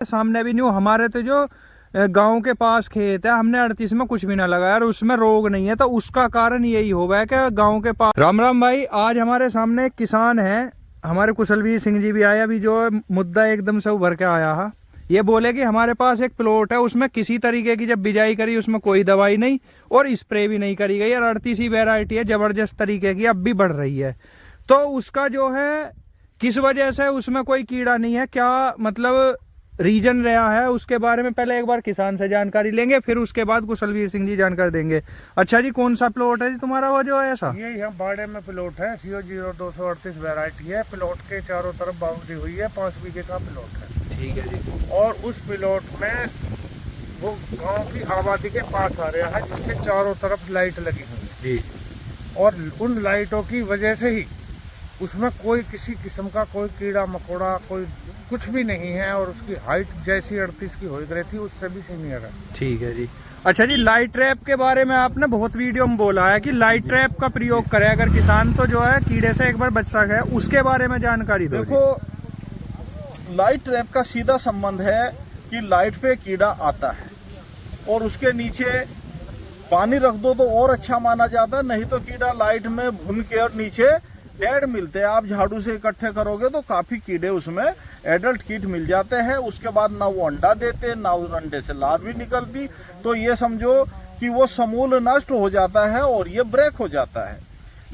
सामने भी नहीं, हमारे तो जो गांव के पास खेत है, हमने 38 में कुछ भी ना लगाया और उसमें रोग नहीं है, तो उसका कारण यही होगा है कि गांव के पास। राम राम भाई, आज हमारे सामने एक किसान है, हमारे कुशलवीर सिंह जी भी आया, अभी जो मुद्दा एकदम से उभर के आया है। ये बोले कि हमारे पास एक प्लॉट है, उसमें किसी तरीके की जब बिजाई करी उसमें कोई दवाई नहीं और स्प्रे भी नहीं करी गई, और 38 वैरायटी है, जबरदस्त तरीके की, अब भी बढ़ रही है। तो उसका जो है किस वजह से उसमें कोई कीड़ा नहीं है, क्या मतलब रीजन रहा है, उसके बारे में पहले एक बार किसान से जानकारी लेंगे, फिर उसके बाद कुशलवीर सिंह जी जानकारी देंगे। अच्छा जी, कौन सा प्लॉट है जी तुम्हारा वो जो है ऐसा? ये यहाँ बाड़े में प्लॉट है, CO 0238 वैरायटी है। प्लॉट के चारों तरफ बाउंड्री हुई है, 5 बीघे का प्लॉट है। ठीक है जी। और उस प्लॉट में वो गांव की आबादी के पास आ रहा है, जिसके चारों तरफ लाइट लगी हुई है जी। और उन लाइटों की वजह से ही उसमें कोई किसी किस्म का कोई कीड़ा मकोड़ा कोई कुछ भी नहीं है, और उसकी हाइट जैसी 38 की हो गई थी उससे भी सीनियर है। ठीक है जी। अच्छा जी, लाइट ट्रैप के बारे में आपने बहुत वीडियो में बोला है कि लाइट ट्रैप का प्रयोग करे अगर किसान तो जो है कीड़े से एक बार बच सके, उसके बारे में जानकारी दो। देखो, लाइट ट्रैप का सीधा संबंध है कि लाइट पे कीड़ा आता है और उसके नीचे पानी रख दो तो और अच्छा माना जाता है, नहीं तो कीड़ा लाइट में भुन के और नीचे डेड मिलते हैं। आप झाड़ू से इकट्ठे करोगे तो काफी कीड़े उसमें एडल्ट कीट मिल जाते हैं। उसके बाद ना वो अंडा देते, ना उस अंडे से लार्वा निकलती, तो ये समझो कि वो समूल नष्ट हो जाता है और ये ब्रेक हो जाता है।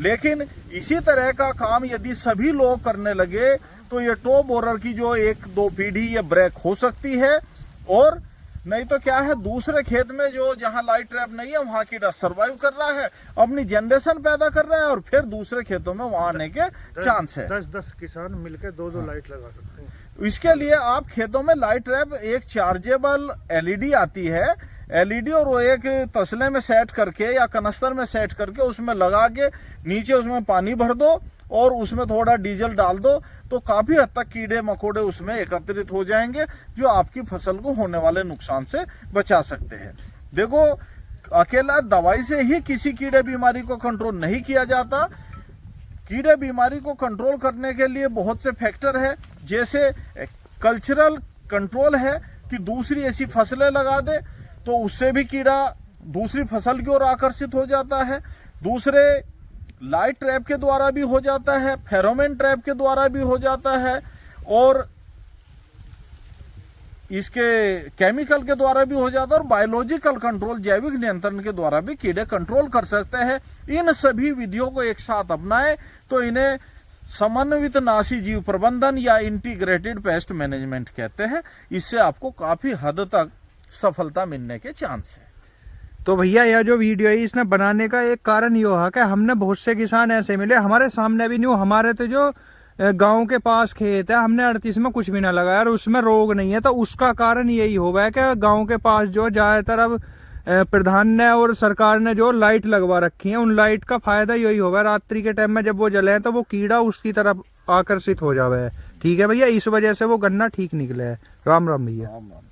लेकिन इसी तरह का काम यदि सभी लोग करने लगे तो ये टॉप बोरर की जो 1-2 पीढ़ी ये ब्रेक हो सकती है, और नहीं तो क्या है, दूसरे खेत में जो जहां लाइट ट्रैप नहीं है वहां कीड़ा सरवाइव कर रहा है, अपनी जनरेशन पैदा कर रहा है और फिर दूसरे खेतों में वहां आने के चांस है। 10-10 किसान मिलकर 2-2 लाइट लगा सकते हैं। इसके लिए आप खेतों में लाइट ट्रैप, एक चार्जेबल LED आती है, LED, और वो एक तसले में सेट करके या कनस्तर में सेट करके उसमें लगा के नीचे उसमें पानी भर दो और उसमें थोड़ा डीजल डाल दो, तो काफी हद तक कीड़े मकोड़े उसमें एकत्रित हो जाएंगे जो आपकी फसल को होने वाले नुकसान से बचा सकते हैं। देखो, अकेला दवाई से ही किसी कीड़े बीमारी को कंट्रोल नहीं किया जाता। कीड़े बीमारी को कंट्रोल करने के लिए बहुत से फैक्टर है, जैसे कल्चरल कंट्रोल है कि दूसरी ऐसी फसलें लगा दे तो उससे भी कीड़ा दूसरी फसल की ओर आकर्षित हो जाता है। दूसरे लाइट ट्रैप के द्वारा भी हो जाता है, फेरोमोन ट्रैप के द्वारा भी हो जाता है, और इसके केमिकल के द्वारा भी हो जाता है, और बायोलॉजिकल कंट्रोल, जैविक नियंत्रण के द्वारा भी कीड़े कंट्रोल कर सकते हैं। इन सभी विधियों को एक साथ अपनाएं तो इन्हें समन्वित नाशी जीव प्रबंधन या इंटीग्रेटेड पेस्ट मैनेजमेंट कहते हैं। इससे आपको काफी हद तक सफलता मिलने के चांस है। तो भैया यह जो वीडियो है इसने बनाने का एक कारण ये है कि हमने बहुत से किसान ऐसे मिले, हमारे सामने भी नहीं, हमारे तो जो गांव के पास खेत है, हमने 38 में कुछ भी ना लगाया और उसमें रोग नहीं है, तो उसका कारण यही होगा है कि गांव के पास जो ज्यादातर अब प्रधान ने और सरकार ने जो लाइट लगवा रखी है, उन लाइट का फायदा यही होगा, रात्रि के टाइम में जब वो जले तो वो कीड़ा उसकी तरफ आकर्षित हो जावे है। ठीक है भैया, इस वजह से वो गन्ना ठीक निकले है। राम राम भैया। राम राम।